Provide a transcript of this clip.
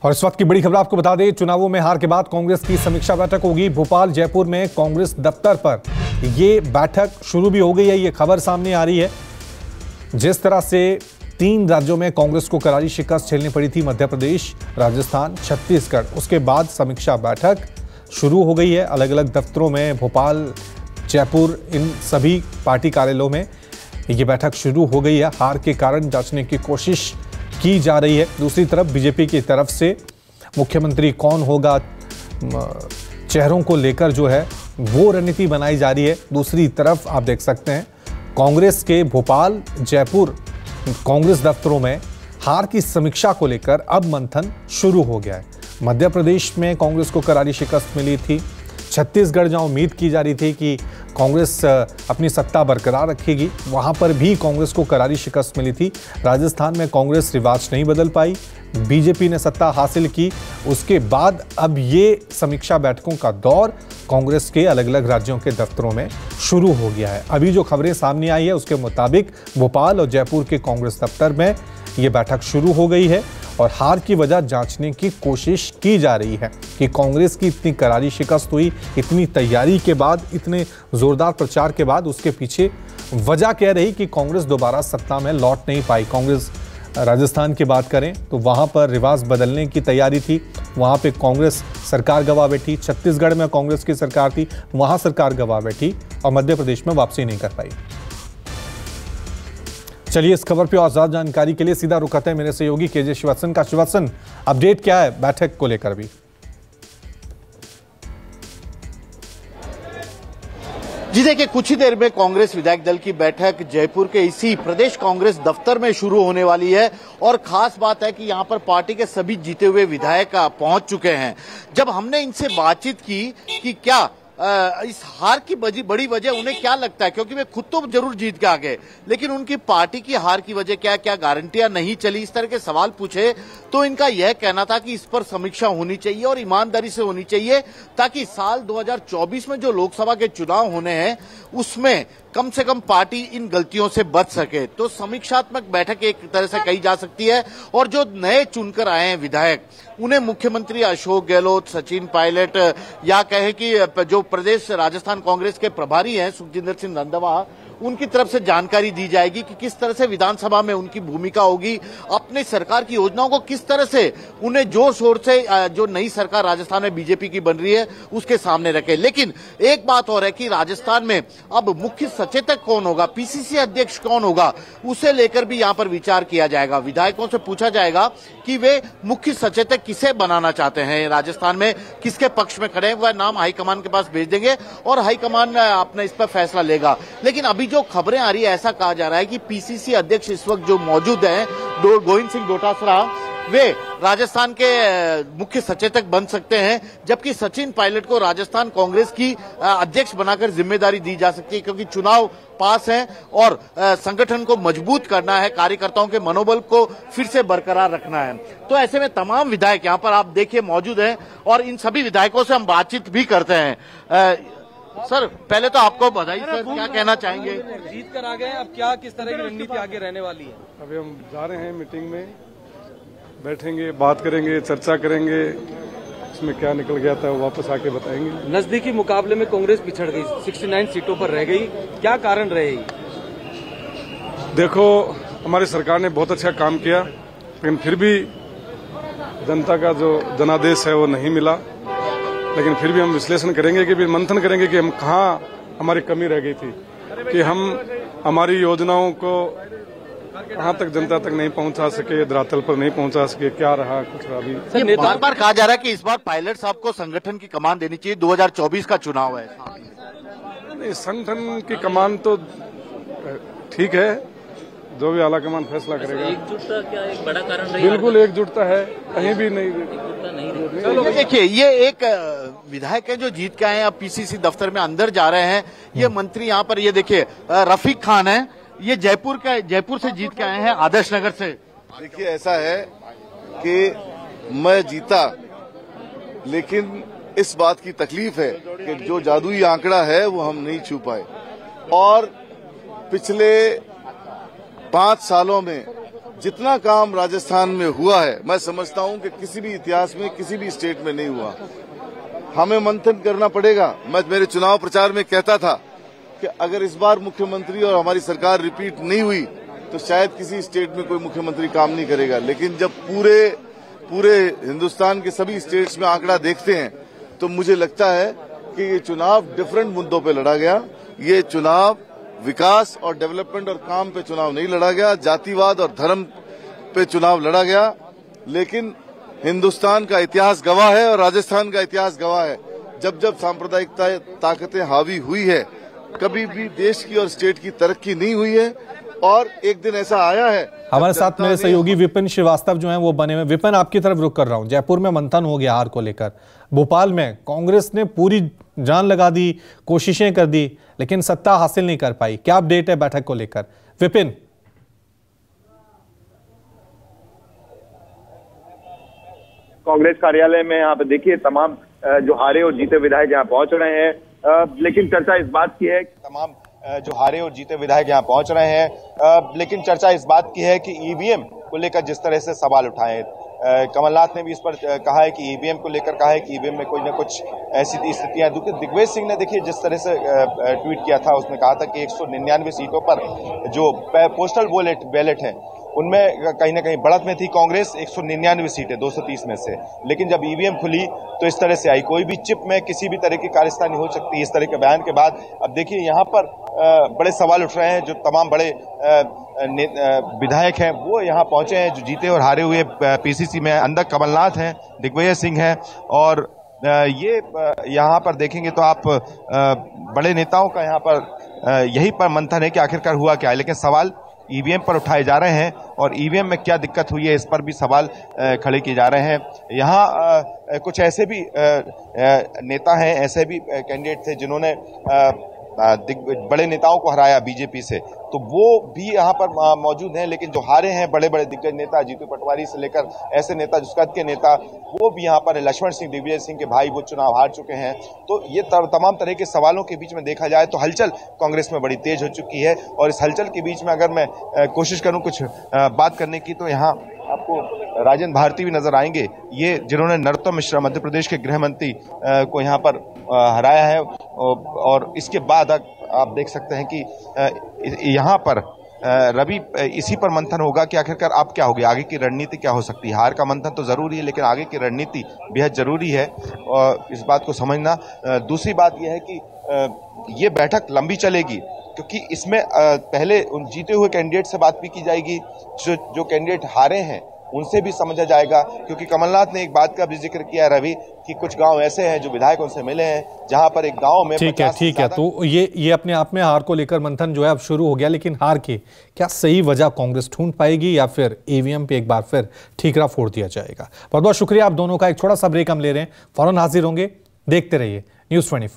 और इस वक्त की बड़ी खबर आपको बता दें, चुनावों में हार के बाद कांग्रेस की समीक्षा बैठक होगी भोपाल जयपुर में कांग्रेस दफ्तर पर। ये बैठक शुरू भी हो गई है, ये खबर सामने आ रही है। जिस तरह से 3 राज्यों में कांग्रेस को करारी शिकस्त झेलनी पड़ी थी, मध्य प्रदेश, राजस्थान, छत्तीसगढ़, उसके बाद समीक्षा बैठक शुरू हो गई है अलग अलग दफ्तरों में, भोपाल, जयपुर, इन सभी पार्टी कार्यालयों में ये बैठक शुरू हो गई है। हार के कारण जांचने की कोशिश की जा रही है। दूसरी तरफ बीजेपी की तरफ से मुख्यमंत्री कौन होगा, चेहरों को लेकर जो है वो रणनीति बनाई जा रही है। दूसरी तरफ आप देख सकते हैं कांग्रेस के भोपाल, जयपुर कांग्रेस दफ्तरों में हार की समीक्षा को लेकर अब मंथन शुरू हो गया है। मध्य प्रदेश में कांग्रेस को करारी शिकस्त मिली थी, छत्तीसगढ़ जहां उम्मीद की जा रही थी कि कांग्रेस अपनी सत्ता बरकरार रखेगी, वहां पर भी कांग्रेस को करारी शिकस्त मिली थी। राजस्थान में कांग्रेस रिवाज नहीं बदल पाई, बीजेपी ने सत्ता हासिल की। उसके बाद अब ये समीक्षा बैठकों का दौर कांग्रेस के अलग अलग राज्यों के दफ्तरों में शुरू हो गया है। अभी जो खबरें सामने आई है उसके मुताबिक भोपाल और जयपुर के कांग्रेस दफ्तर में ये बैठक शुरू हो गई है और हार की वजह जांचने की कोशिश की जा रही है कि कांग्रेस की इतनी करारी शिकस्त हुई, इतनी तैयारी के बाद, इतने जोरदार प्रचार के बाद, उसके पीछे वजह कह रही कि कांग्रेस दोबारा सत्ता में लौट नहीं पाई। कांग्रेस राजस्थान की बात करें तो वहां पर रिवाज बदलने की तैयारी थी, वहां पे कांग्रेस सरकार गंवा बैठी। छत्तीसगढ़ में कांग्रेस की सरकार थी, वहां सरकार गंवा बैठी और मध्य प्रदेश में वापसी नहीं कर पाई। चलिए इस खबर पे और ज्यादा जानकारी के लिए सीधा रुक करते हैं मेरे सहयोगी केजे श्रीवास्तव का। श्रीवास्तव, अपडेट क्या है बैठक को लेकर? भी जी देखिए, कुछ ही देर में कांग्रेस विधायक दल की बैठक जयपुर के इसी प्रदेश कांग्रेस दफ्तर में शुरू होने वाली है और खास बात है कि यहां पर पार्टी के सभी जीते हुए विधायक पहुंच चुके हैं। जब हमने इनसे बातचीत की कि क्या इस हार की बड़ी वजह उन्हें क्या लगता है, क्योंकि वे खुद तो जरूर जीत के आ गए, लेकिन उनकी पार्टी की हार की वजह क्या, क्या गारंटियां नहीं चली, इस तरह के सवाल पूछे तो इनका यह कहना था कि इस पर समीक्षा होनी चाहिए और ईमानदारी से होनी चाहिए, ताकि साल 2024 में जो लोकसभा के चुनाव होने हैं उसमें कम से कम पार्टी इन गलतियों से बच सके। तो समीक्षात्मक बैठक एक तरह से कही जा सकती है। और जो नए चुनकर आए हैं विधायक, उन्हें मुख्यमंत्री अशोक गहलोत, सचिन पायलट, या कहे कि जो प्रदेश राजस्थान कांग्रेस के प्रभारी हैं सुखजिंदर सिंह रंधावा, उनकी तरफ से जानकारी दी जाएगी कि किस तरह से विधानसभा में उनकी भूमिका होगी, अपनी सरकार की योजनाओं को किस तरह से उन्हें जोर शोर से जो नई सरकार राजस्थान में बीजेपी की बन रही है उसके सामने रखे। लेकिन एक बात और है कि राजस्थान में अब मुख्य सचेतक कौन होगा, पीसीसी अध्यक्ष कौन होगा, उसे लेकर भी यहां पर विचार किया जाएगा। विधायकों से पूछा जाएगा कि वे मुख्य सचेतक किसे बनाना चाहते हैं, राजस्थान में किसके पक्ष में खड़े हैं, वह नाम हाईकमान के पास भेज देंगे और हाईकमान अपना इस पर फैसला लेगा। लेकिन अभी जो खबरें आ रही है, ऐसा कहा जा रहा है कि पीसीसी अध्यक्ष इस वक्त जो मौजूद हैं गोविंद सिंह डोटासरा, वे राजस्थान के मुख्य सचेतक बन सकते हैं, जबकि सचिन पायलट को राजस्थान कांग्रेस की अध्यक्ष बनाकर जिम्मेदारी दी जा सकती है, क्योंकि चुनाव पास है और संगठन को मजबूत करना है, कार्यकर्ताओं के मनोबल को फिर से बरकरार रखना है। तो ऐसे में तमाम विधायक यहाँ पर आप देखिए मौजूद हैं और इन सभी विधायकों से हम बातचीत भी करते हैं। सर, पहले तो आपको बधाई सर, क्या कहना चाहेंगे? जीत कर आ गए, अब क्या किस तरह की रणनीति आगे रहने वाली है? अभी हम जा रहे हैं मीटिंग में, बैठेंगे, बात करेंगे, चर्चा करेंगे, उसमें क्या निकल गया था वो वापस आके बताएंगे। नजदीकी मुकाबले में कांग्रेस पिछड़ गई, 69 सीटों पर रह गई, क्या कारण रहे? देखो, हमारी सरकार ने बहुत अच्छा काम किया, लेकिन फिर भी जनता का जो जनादेश है वो नहीं मिला। लेकिन फिर भी हम विश्लेषण करेंगे कि मंथन करेंगे कि हम कहाँ हमारी कमी रह गई थी, कि हम हमारी योजनाओं को कहाँ तक जनता तक नहीं पहुंचा सके, धरातल पर नहीं पहुंचा सके, क्या रहा कुछ अभी। ये बार बार कहा जा रहा है कि इस बार पायलट साहब को संगठन की कमान देनी चाहिए, 2024 का चुनाव है। नहीं, संगठन की कमान तो ठीक है, जो भी आला कमान फैसला करेगा। एकजुटता क्या एक बड़ा कारण रही? बिल्कुल एकजुटता है, कहीं भी नहीं। चलो देखिए, ये एक विधायक है जो जीत के आए हैं, अब पीसीसी दफ्तर में अंदर जा रहे हैं। ये मंत्री यहाँ पर, ये देखिए रफीक खान है, ये जयपुर से जीत के आए हैं, आदर्श नगर से। देखिए, ऐसा है कि मैं जीता, लेकिन इस बात की तकलीफ है कि जो जादुई आंकड़ा है वो हम नहीं छू पाए और पिछले 5 सालों में जितना काम राजस्थान में हुआ है, मैं समझता हूं कि किसी भी इतिहास में किसी भी स्टेट में नहीं हुआ। हमें मंथन करना पड़ेगा। मैं मेरे चुनाव प्रचार में कहता था कि अगर इस बार मुख्यमंत्री और हमारी सरकार रिपीट नहीं हुई तो शायद किसी स्टेट में कोई मुख्यमंत्री काम नहीं करेगा। लेकिन जब पूरे हिंदुस्तान के सभी स्टेट्स में आंकड़ा देखते हैं तो मुझे लगता है कि ये चुनाव डिफरेंट मुद्दों पे लड़ा गया। ये चुनाव विकास और डेवलपमेंट और काम पे चुनाव नहीं लड़ा गया, जातिवाद और धर्म पे चुनाव लड़ा गया। लेकिन हिंदुस्तान का इतिहास गवाह है और राजस्थान का इतिहास गवाह है, जब जब सांप्रदायिक ताकतें हावी हुई है कभी भी देश की और स्टेट की तरक्की नहीं हुई है। और एक दिन ऐसा आया है। हमारे साथ मेरे सहयोगी विपिन श्रीवास्तव जो हैं वो बने हुए। विपिन, आपकी तरफ रुक कर रहा हूं। जयपुर में मंथन हो गया हार को लेकर, भोपाल में कांग्रेस ने पूरी जान लगा दी, कोशिशें कर दी, लेकिन सत्ता हासिल नहीं कर पाई। क्या अपडेट है बैठक को लेकर, विपिन? कांग्रेस कार्यालय में यहाँ पे देखिए तमाम जो हारे और जीते विधायक यहाँ पहुंच रहे हैं, लेकिन चर्चा इस बात की है लेकिन चर्चा इस बात की है कि ईवीएम को लेकर जिस तरह से सवाल उठाए, कमलनाथ ने भी इस पर कहा है कि ईवीएम को लेकर कहा है कि ईवीएम में कुछ न कुछ ऐसी स्थितियां। दिग्विजय सिंह ने देखिए जिस तरह से ट्वीट किया था, उसमें कहा था कि 199 सीटों पर जो पोस्टल बैलेट है उनमें कहीं ना कहीं बढ़त में थी कांग्रेस, 199 सीटें 230 में से। लेकिन जब ईवीएम खुली तो इस तरह से आई, कोई भी चिप में किसी भी तरह की कार्यस्थानी हो सकती है। इस तरह के बयान के बाद अब देखिए यहाँ पर बड़े सवाल उठ रहे हैं। जो तमाम बड़े विधायक हैं वो यहाँ पहुंचे हैं, जो जीते और हारे हुए पीसीसी में। अंदर कमलनाथ हैं, दिग्विजय सिंह हैं, और ये यहाँ पर देखेंगे तो आप बड़े नेताओं का यहाँ पर यही पर मंथन है कि आखिरकार हुआ क्या है। लेकिन सवाल ईवीएम पर उठाए जा रहे हैं और ईवीएम में क्या दिक्कत हुई है इस पर भी सवाल खड़े किए जा रहे हैं। यहाँ कुछ ऐसे भी नेता हैं, ऐसे भी कैंडिडेट थे जिन्होंने बड़े नेताओं को हराया बीजेपी से, तो वो भी यहाँ पर मौजूद हैं। लेकिन जो हारे हैं बड़े बड़े दिग्गज नेता, जीतू पटवारी से लेकर ऐसे नेता जिस कद के नेता, वो भी यहाँ पर लक्ष्मण सिंह, दिग्विजय सिंह के भाई, वो चुनाव हार चुके हैं। तो ये तमाम तरह के सवालों के बीच में देखा जाए तो हलचल कांग्रेस में बड़ी तेज हो चुकी है। और इस हलचल के बीच में अगर मैं कोशिश करूँ कुछ बात करने की, तो यहाँ आपको राजेंद्र भारती भी नजर आएंगे, ये जिन्होंने नरोत्तम मिश्रा मध्य प्रदेश के गृह मंत्री को यहाँ पर हराया है। और इसके बाद आप देख सकते हैं कि यहाँ पर रवि, इसी पर मंथन होगा कि आखिरकार अब क्या होगी, आगे की रणनीति क्या हो सकती है। हार का मंथन तो जरूरी है, लेकिन आगे की रणनीति बेहद जरूरी है और इस बात को समझना। दूसरी बात यह है कि ये बैठक लंबी चलेगी, क्योंकि इसमें पहले उन जीते हुए कैंडिडेट से बात भी की जाएगी, जो कैंडिडेट हारे हैं उनसे भी समझा जाएगा। क्योंकि कमलनाथ ने एक बात का भी जिक्र किया रवि, कि कुछ गांव ऐसे हैं जो विधायक उनसे मिले हैं, जहां पर एक गांव में ठीक है। तो ये अपने आप में हार को लेकर मंथन जो है अब शुरू हो गया, लेकिन हार की क्या सही वजह कांग्रेस ढूंढ पाएगी या फिर ईवीएम पे एक बार फिर ठीकरा फोड़ दिया जाएगा? बहुत बहुत शुक्रिया आप दोनों का। एक छोटा सा ब्रेक हम ले रहे हैं, फौरन हाजिर होंगे। देखते रहिए News 24।